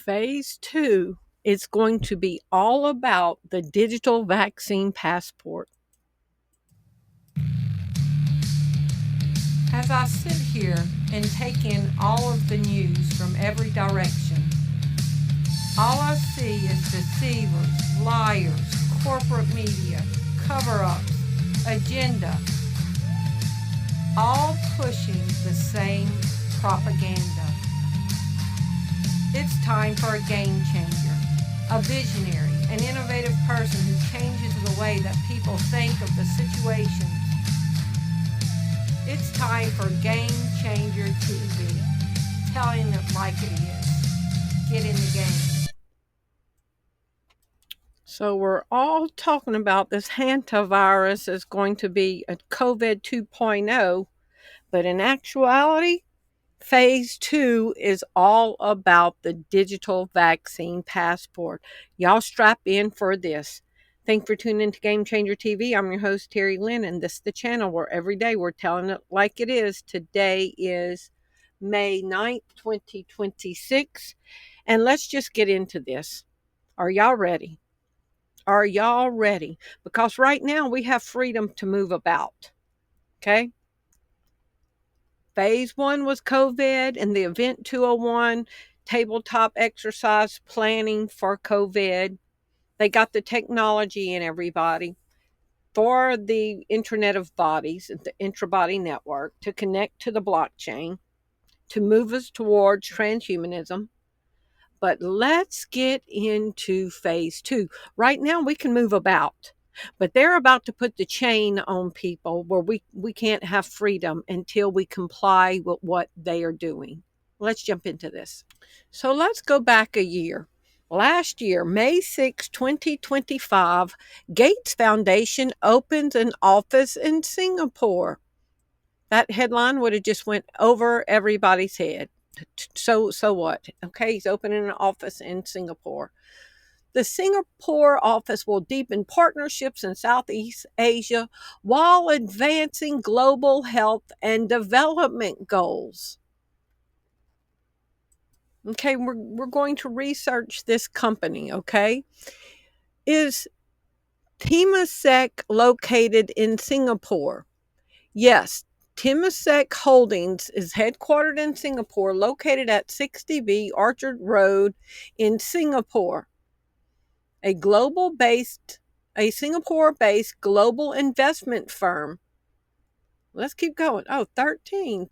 Phase 2 is going to be all about the digital vaccine passport. As I sit here and take in all of the news from every direction, all I see is deceivers, liars, corporate media, cover-ups, agenda, all pushing the same propaganda. It's time for a game changer, a visionary, an innovative person who changes the way that people think of the situations. It's time for Game Changer TV, telling it like it is. Get in the game. So we're all talking about this Hantavirus is going to be a COVID 2.0, but in actuality, Phase 2 is all about the digital vaccine passport. Y'all strap in for this. Thanks for tuning into Game Changer TV. I'm your host, Terri Lynn, and this is the channel where every day we're telling it like it is. Today is May 9th, 2026, and let's just get into this. Are y'all ready? Are y'all ready? Because right now we have freedom to move about, okay? Phase 1 was COVID, and the Event 201 tabletop exercise planning for COVID. They got the technology in everybody for the Internet of Bodies, the intrabody network, to connect to the blockchain, to move us towards transhumanism. But let's get into Phase 2. Right now, we can move about, but they're about to put the chain on people where we can't have freedom until we comply with what they are doing. Let's jump into this. So let's go back a year. Last year, May 6, 2025, Gates Foundation opens an office in Singapore. That headline would have just went over everybody's head. So what? Okay, he's opening an office in Singapore. The Singapore office will deepen partnerships in Southeast Asia while advancing global health and development goals. Okay, we're going to research this company, okay? Is Temasek located in Singapore? Yes, Temasek Holdings is headquartered in Singapore, located at 60B Orchard Road in Singapore. A Singapore-based global investment firm. Let's keep going. Oh, 13.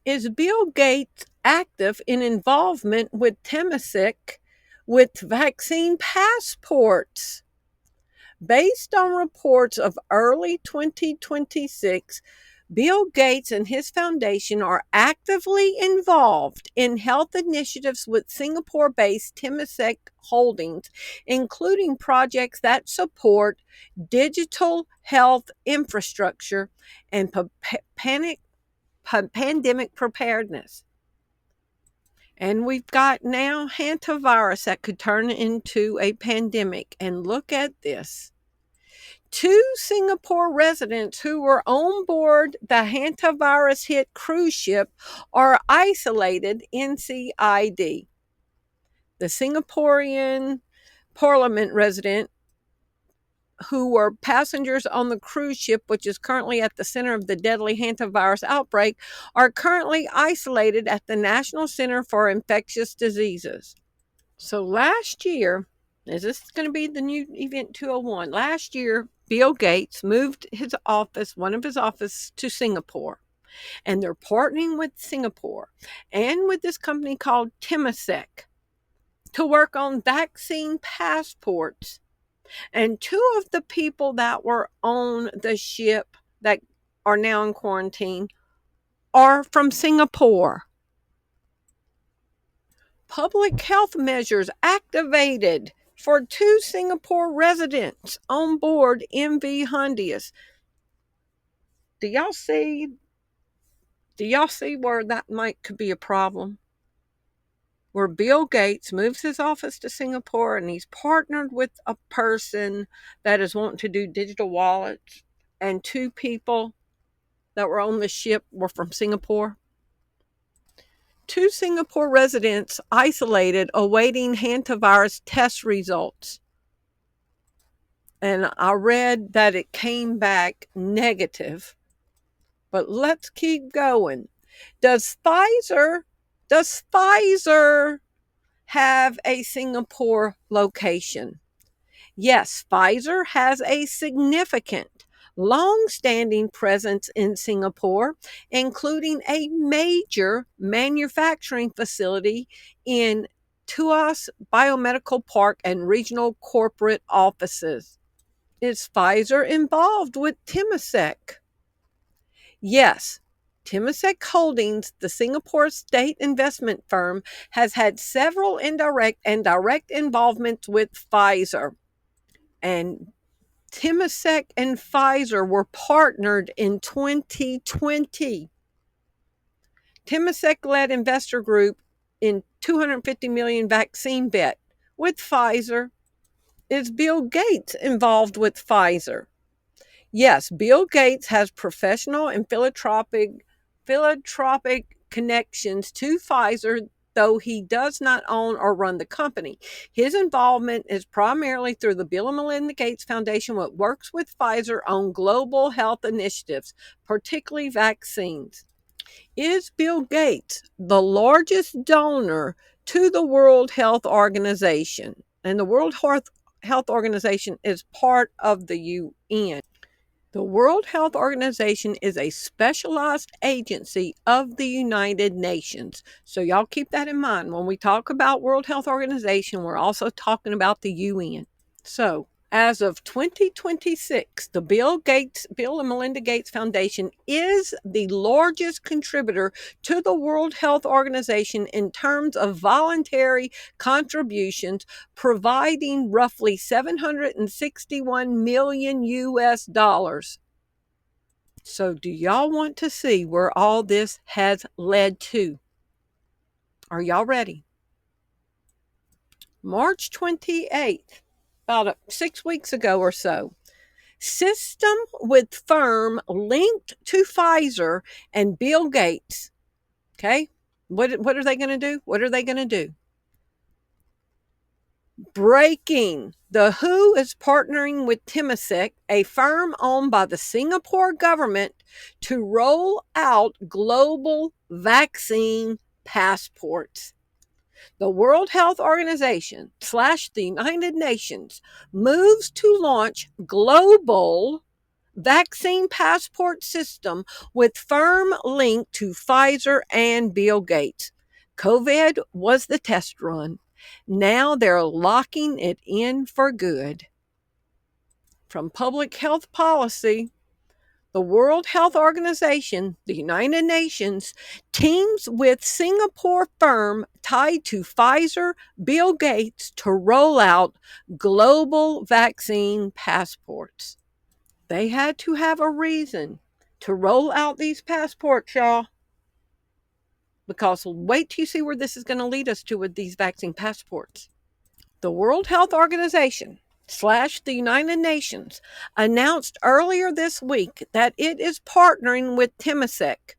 Is Bill Gates active in involvement with Temasek with vaccine passports? Based on reports of early 2026, Bill Gates and his foundation are actively involved in health initiatives with Singapore-based Temasek Holdings, including projects that support digital health infrastructure and pandemic preparedness. And we've got now hantavirus that could turn into a pandemic. And look at this. 2 Singapore residents who were on board the hantavirus hit cruise ship are isolated NCID. The Singaporean parliament resident who were passengers on the cruise ship, which is currently at the center of the deadly hantavirus outbreak, are currently isolated at the National Center for Infectious Diseases. So last year, is this going to be the new Event 201? Last year, Bill Gates moved one of his offices to Singapore. And they're partnering with Singapore and with this company called Temasek to work on vaccine passports. And 2 of the people that were on the ship that are now in quarantine are from Singapore. Public health measures activated for 2 Singapore residents on board MV Hondius. Do y'all see where that could be a problem? Where Bill Gates moves his office to Singapore and he's partnered with a person that is wanting to do digital wallets, and 2 people that were on the ship were from Singapore. 2 Singapore residents isolated awaiting hantavirus test results. And I read that it came back negative. But let's keep going. Does Pfizer have a Singapore location? Yes, Pfizer has a significant, long-standing presence in Singapore, including a major manufacturing facility in Tuas Biomedical Park and regional corporate offices. Is Pfizer involved with Temasek? Yes. Temasek Holdings, the Singapore state investment firm, has had several indirect and direct involvements with Pfizer. And Temasek and Pfizer were partnered in 2020. Temasek led investor group in $250 million vaccine bet with Pfizer. Is Bill Gates involved with Pfizer? Yes, Bill Gates has professional and philanthropic connections to Pfizer, though he does not own or run the company. His involvement is primarily through the Bill and Melinda Gates Foundation, which works with Pfizer on global health initiatives, particularly vaccines. Is Bill Gates the largest donor to the World Health Organization? And the World Health Organization is part of the UN. The World Health Organization is a specialized agency of the United Nations. So y'all keep that in mind. When we talk about World Health Organization, we're also talking about the UN. So, as of 2026, the Bill and Melinda Gates Foundation is the largest contributor to the World Health Organization in terms of voluntary contributions, providing roughly $761 million US. So, do y'all want to see where all this has led to? Are y'all ready? March 28th, about 6 weeks ago or so, system with firm linked to Pfizer and Bill Gates. Okay? What are they going to do? What are they going to do? Breaking. The WHO is partnering with Temasek, a firm owned by the Singapore government, to roll out global vaccine passports. The World Health Organization / the United Nations moves to launch global vaccine passport system with firm link to Pfizer and Bill Gates. COVID was the test run. Now they're locking it in for good. From public health policy, the World Health Organization, the United Nations, teams with Singapore firm tied to Pfizer, Bill Gates to roll out global vaccine passports. They had to have a reason to roll out these passports, y'all. Because wait till you see where this is going to lead us to with these vaccine passports. The World Health Organization / the United Nations announced earlier this week that it is partnering with Temasek.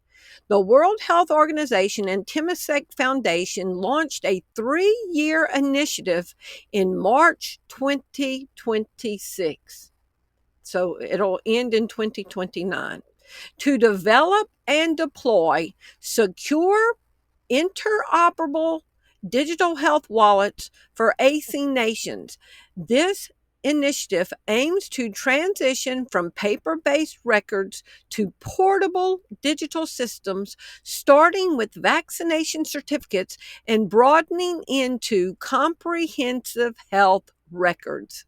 The World Health Organization and Temasek Foundation launched a 3-year initiative in March 2026. So it'll end in 2029. To develop and deploy secure, interoperable digital health wallets for AC nations. This initiative aims to transition from paper-based records to portable digital systems, starting with vaccination certificates and broadening into comprehensive health records.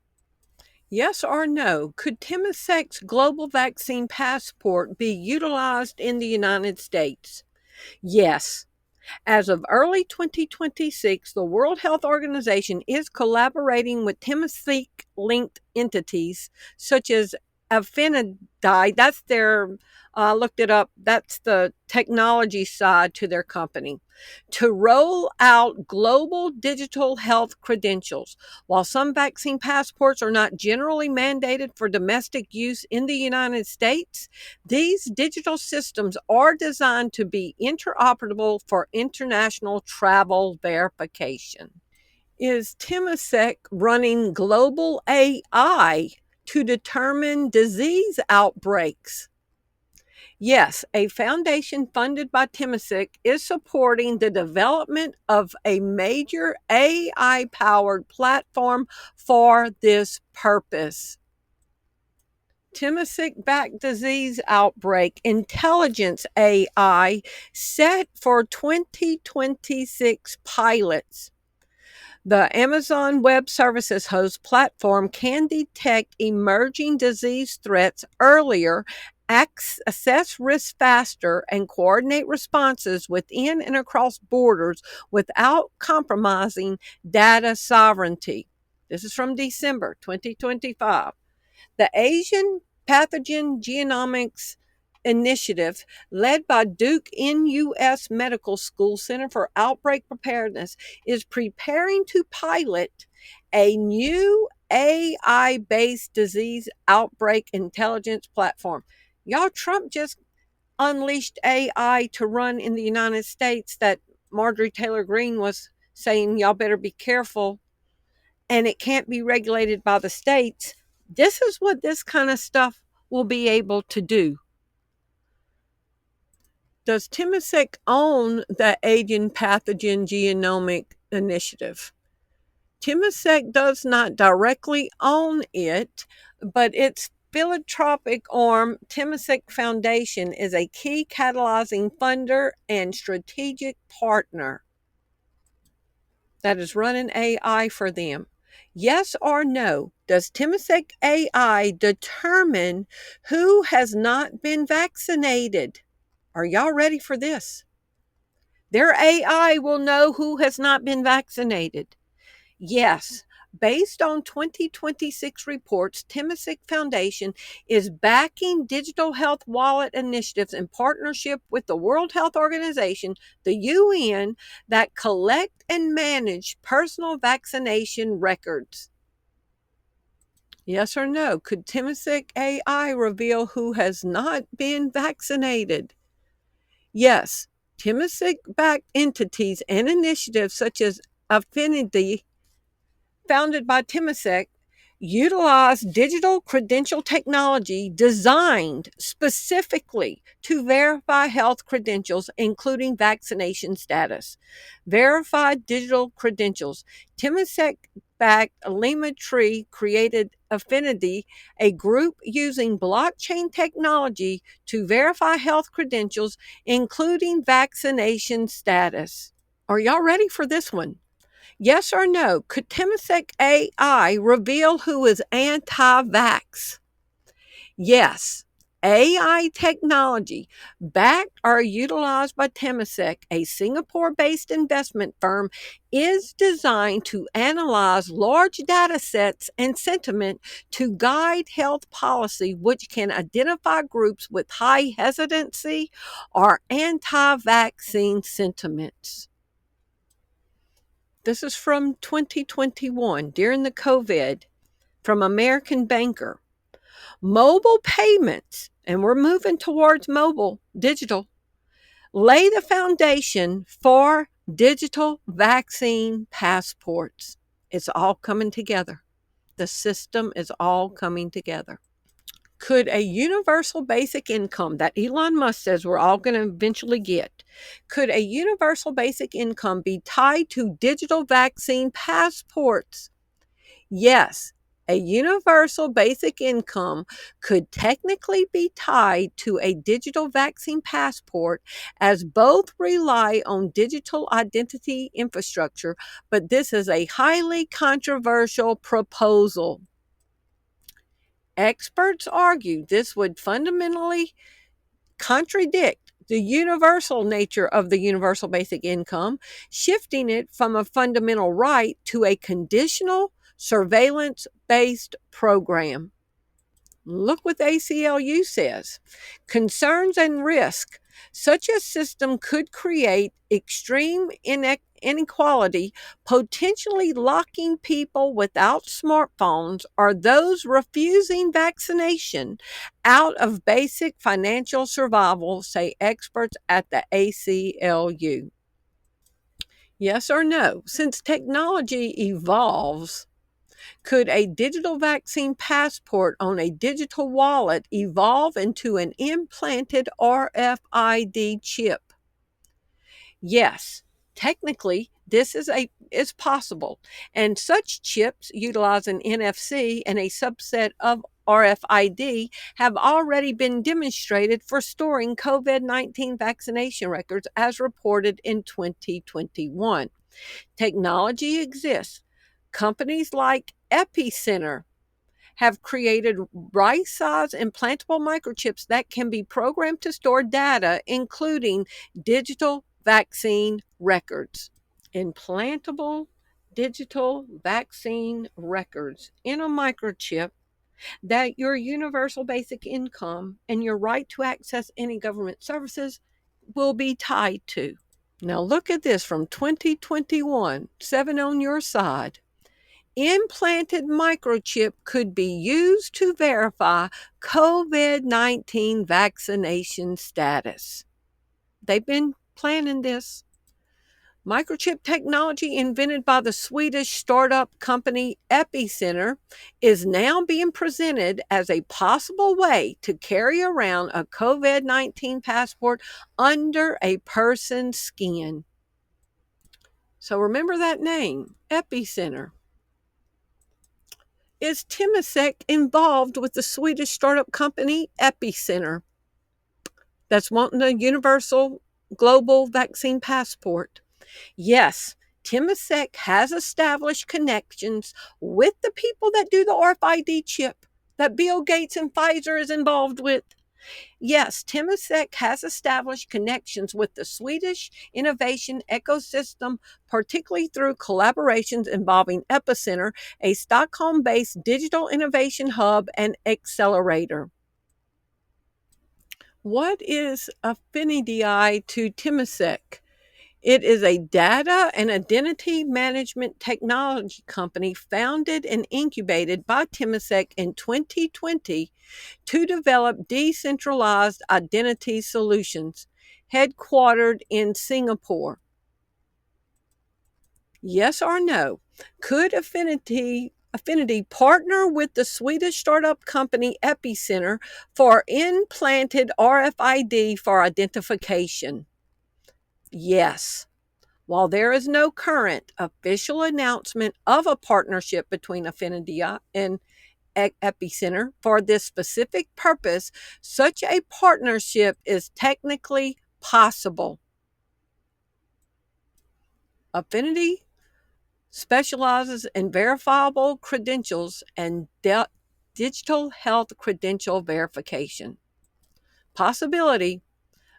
Yes or no, could Temasek's global vaccine passport be utilized in the United States? Yes. As of early 2026, the World Health Organization is collaborating with Temasek-linked entities such as Affinity, that's their, looked it up, that's the technology side to their company, to roll out global digital health credentials. While some vaccine passports are not generally mandated for domestic use in the United States, these digital systems are designed to be interoperable for international travel verification. Is Temasek running global AI to determine disease outbreaks? Yes, a foundation funded by Temasek is supporting the development of a major AI powered platform for this purpose. Temasek backed disease outbreak intelligence AI set for 2026 pilots. The Amazon Web Services host platform can detect emerging disease threats earlier, assess risk faster, and coordinate responses within and across borders without compromising data sovereignty. This is from December 2025. The Asian Pathogen Genomics Initiative, led by Duke NUS Medical School Center for Outbreak Preparedness, is preparing to pilot a new AI based disease outbreak intelligence platform. Y'all, Trump just unleashed AI to run in the United States that Marjorie Taylor Greene was saying, y'all better be careful, and it can't be regulated by the states. This is what this kind of stuff will be able to do. Does Temasek own the Asian Pathogen Genomic Initiative? Temasek does not directly own it, but its philanthropic arm, Temasek Foundation, is a key catalyzing funder and strategic partner that is running AI for them. Yes or no? Does Temasek AI determine who has not been vaccinated? Are y'all ready for this? Their AI will know who has not been vaccinated. Yes, based on 2026 reports, Temasek Foundation is backing digital health wallet initiatives in partnership with the World Health Organization, the UN, that collect and manage personal vaccination records. Yes or no? Could Temasek AI reveal who has not been vaccinated? Yes, Temasek-backed entities and initiatives such as Affinity, founded by Temasek, utilize digital credential technology designed specifically to verify health credentials, including vaccination status. Verified digital credentials. Temasek-backed Lima Tree created Affinity, a group using blockchain technology to verify health credentials, including vaccination status. Are y'all ready for this one? Yes or no? Could Temasek AI reveal who is anti-vax? Yes. AI technology backed or utilized by Temasek, a Singapore-based investment firm, is designed to analyze large data sets and sentiment to guide health policy, which can identify groups with high hesitancy or anti-vaccine sentiments. This is from 2021 during the COVID, from American Banker. Mobile payments, and we're moving towards mobile, digital, lay the foundation for digital vaccine passports. It's all coming together. The system is all coming together. Could a universal basic income that Elon Musk says we're all going to eventually get, could a universal basic income be tied to digital vaccine passports? Yes, a universal basic income could technically be tied to a digital vaccine passport, as both rely on digital identity infrastructure, but this is a highly controversial proposal. Experts argue this would fundamentally contradict the universal nature of the universal basic income, shifting it from a fundamental right to a conditional surveillance based program. Look what the ACLU says. Concerns and risk. Such a system could create extreme inequality, potentially locking people without smartphones or those refusing vaccination out of basic financial survival, say experts at the ACLU. Yes or no? Since technology evolves, could a digital vaccine passport on a digital wallet evolve into an implanted RFID chip? Yes, technically this is possible, and such chips utilize an NFC and a subset of RFID have already been demonstrated for storing COVID-19 vaccination records as reported in 2021. Technology exists. Companies like Epicenter have created right-size implantable microchips that can be programmed to store data, including digital vaccine records. Implantable digital vaccine records in a microchip that your universal basic income and your right to access any government services will be tied to. Now look at this from 2021, 7 on your side. Implanted microchip could be used to verify COVID-19 vaccination status. They've been planning this. Microchip technology invented by the Swedish startup company Epicenter is now being presented as a possible way to carry around a COVID-19 passport under a person's skin. So remember that name, Epicenter. Is Temasek involved with the Swedish startup company Epicenter that's wanting a universal global vaccine passport? Yes, Temasek has established connections with the people that do the RFID chip that Bill Gates and Pfizer is involved with. Yes, Temasek has established connections with the Swedish innovation ecosystem, particularly through collaborations involving Epicenter, a Stockholm-based digital innovation hub and accelerator. What is Affinity to Temasek? It is a data and identity management technology company founded and incubated by Temasek in 2020 to develop decentralized identity solutions, headquartered in Singapore. Yes or no? Could Affinity partner with the Swedish startup company Epicenter for implanted RFID for identification? Yes. While there is no current official announcement of a partnership between Affinity and Epicenter for this specific purpose, such a partnership is technically possible. Affinity specializes in verifiable credentials and digital health credential verification. Possibility: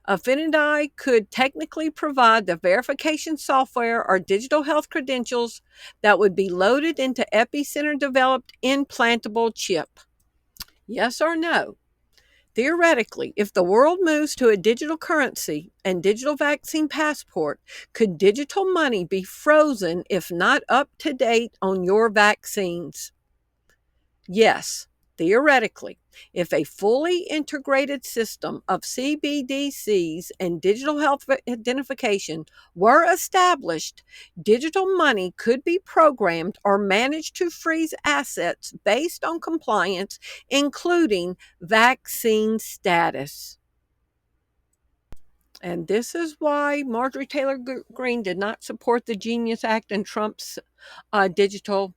Affinity could technically provide the verification software or digital health credentials that would be loaded into Epicenter developed implantable chip. Yes or no? Theoretically, if the world moves to a digital currency and digital vaccine passport, could digital money be frozen if not up to date on your vaccines? Yes, theoretically. If a fully integrated system of CBDCs and digital health identification were established, digital money could be programmed or managed to freeze assets based on compliance, including vaccine status. And this is why Marjorie Taylor Greene did not support the Genius Act and Trump's digital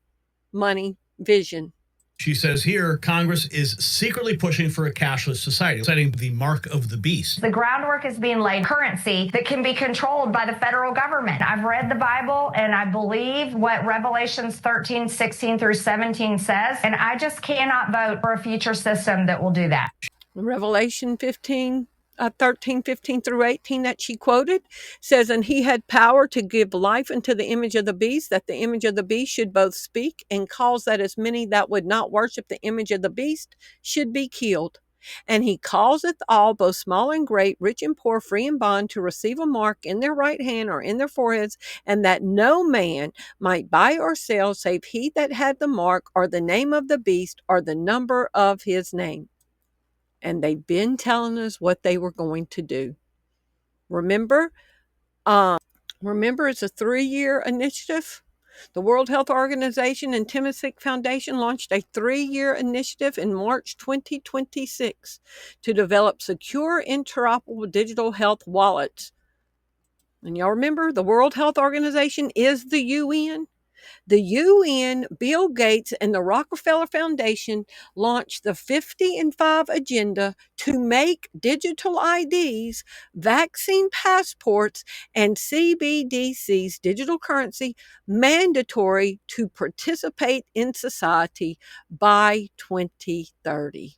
money vision. She says here, Congress is secretly pushing for a cashless society, setting the mark of the beast. The groundwork is being laid, currency that can be controlled by the federal government. I've read the Bible and I believe what Revelations 13, 16 through 17 says, and I just cannot vote for a future system that will do that. Revelation 15, 13, 15 through 18 that she quoted says, and he had power to give life unto the image of the beast, that the image of the beast should both speak and cause that as many that would not worship the image of the beast should be killed. And he causeth all, both small and great, rich and poor, free and bond, to receive a mark in their right hand or in their foreheads, and that no man might buy or sell save he that had the mark or the name of the beast or the number of his name. And they've been telling us what they were going to do. Remember, it's a 3-year initiative. The World Health Organization and Timothy Foundation launched a 3-year initiative in March 2026 to develop secure, interoperable digital health wallets. And y'all remember, the World Health Organization is the UN. The UN, Bill Gates, and the Rockefeller Foundation launched the 50 and 5 agenda to make digital IDs, vaccine passports, and CBDC's digital currency mandatory to participate in society by 2030.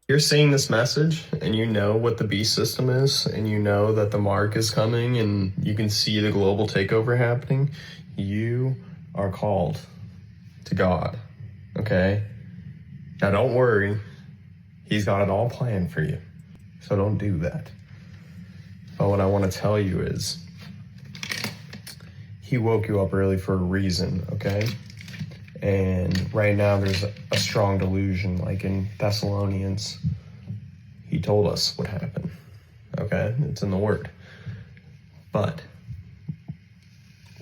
You're seeing this message and you know what the beast system is, and you know that the mark is coming, and you can see the global takeover happening. You are called to God, okay? Now don't worry, he's got it all planned for you, so don't do that. But what I want to tell you is, he woke you up early for a reason, okay? And right now there's a strong delusion, like in Thessalonians. He told us what happened, okay? It's in the Word. But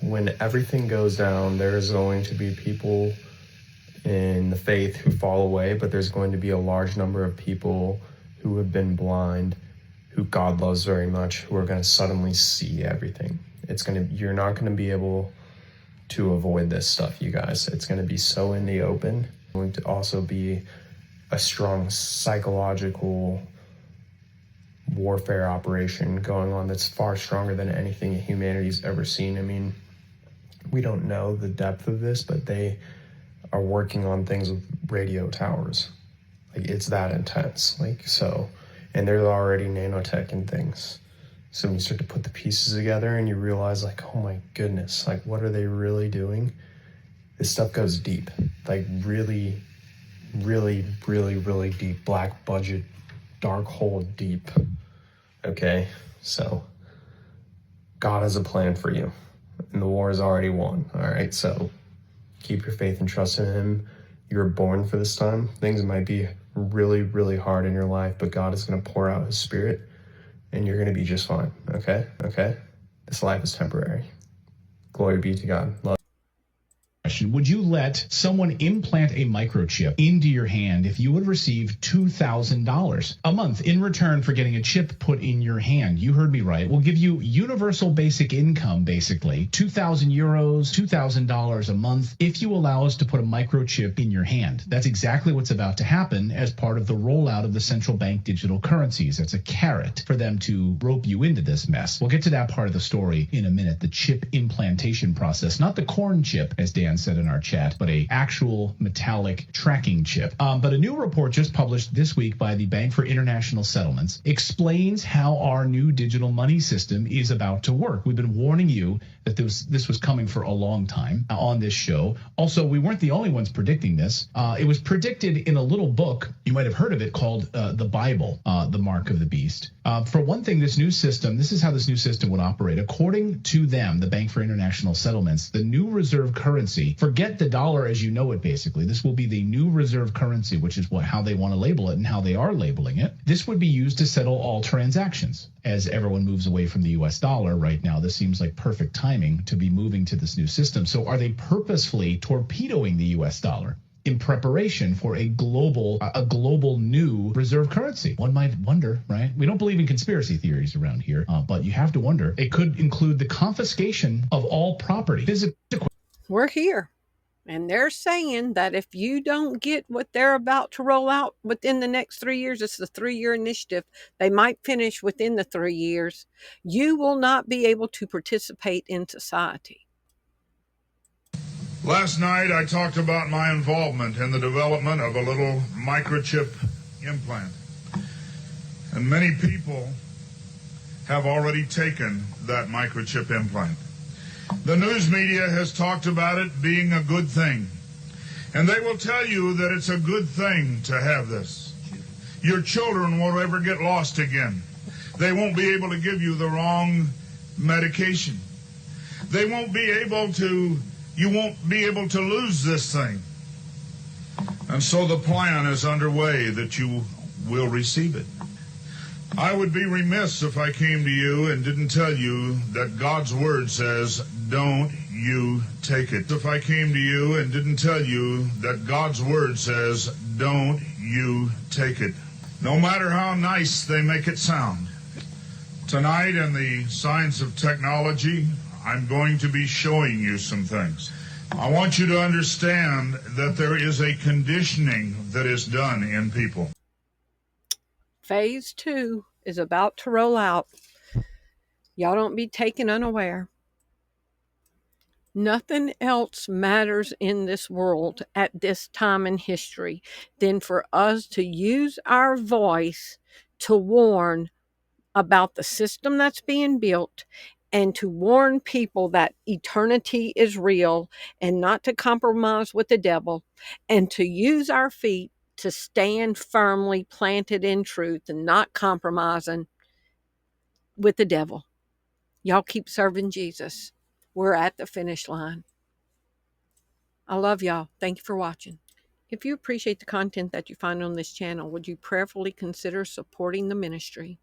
when everything goes down, there's going to be people in the faith who fall away, but there's going to be a large number of people who have been blind, who God loves very much, who are going to suddenly see everything. You're not going to be able to avoid this stuff, you guys. It's going to be so in the open. It's going to also be a strong psychological warfare operation going on that's far stronger than anything humanity's ever seen. I mean, we don't know the depth of this, but they are working on things with radio towers. Like, it's that intense. And there's already nanotech and things. So when you start to put the pieces together and you realize, like, oh my goodness, like, what are they really doing? This stuff goes deep, like really, really, really, really deep, black budget, dark hole deep. Okay, so God has a plan for you, and the war is already won. All right, so keep your faith and trust in him. You're born for this time. Things might be really, really hard in your life, but God is going to pour out his spirit, and you're going to be just fine, okay? This life is temporary. Glory be to God. Love. Would you let someone implant a microchip into your hand if you would receive $2,000 a month in return for getting a chip put in your hand? You heard me right. We'll give you universal basic income, basically, 2,000 euros, $2,000 a month, if you allow us to put a microchip in your hand. That's exactly what's about to happen as part of the rollout of the central bank digital currencies. It's a carrot for them to rope you into this mess. We'll get to that part of the story in a minute, the chip implantation process, not the corn chip, as Dan said in our chat, but a actual metallic tracking chip. But a new report just published this week by the Bank for International Settlements explains how our new digital money system is about to work. We've been warning you that this was coming for a long time on this show. Also, we weren't the only ones predicting this. It was predicted in a little book, you might have heard of it, called The Bible, The Mark of the Beast. For one thing, this is how this new system would operate. According to them, the Bank for International Settlements, the new reserve currency, forget the dollar as you know it, basically. This will be the new reserve currency, which is how they want to label it and how they are labeling it. This would be used to settle all transactions. As everyone moves away from the U.S. dollar right now, this seems like perfect timing to be moving to this new system. So are they purposefully torpedoing the U.S. dollar in preparation for a global new reserve currency? One might wonder, right? We don't believe in conspiracy theories around here, but you have to wonder. It could include the confiscation of all property. We're here. And they're saying that if you don't get what they're about to roll out within the next 3 years, it's the 3-year initiative, they might finish within the 3 years, you will not be able to participate in society. Last night, I talked about my involvement in the development of a little microchip implant. And many people have already taken that microchip implant. The news media has talked about it being a good thing. And they will tell you that it's a good thing to have this. Your children won't ever get lost again. They won't be able to give you the wrong medication. They won't be able to, you won't be able to lose this thing. And so the plan is underway that you will receive it. I would be remiss if I came to you and didn't tell you that God's word says, don't you take it. If I came to you and didn't tell you that God's word says, don't you take it. No matter how nice they make it sound. Tonight in the science of technology, I'm going to be showing you some things. I want you to understand that there is a conditioning that is done in people. Phase 2 is about to roll out. Y'all don't be taken unaware. Nothing else matters in this world at this time in history than for us to use our voice to warn about the system that's being built and to warn people that eternity is real and not to compromise with the devil, and to use our feet to stand firmly planted in truth and not compromising with the devil. Y'all keep serving Jesus. We're at the finish line. I love y'all. Thank you for watching. If you appreciate the content that you find on this channel, would you prayerfully consider supporting the ministry?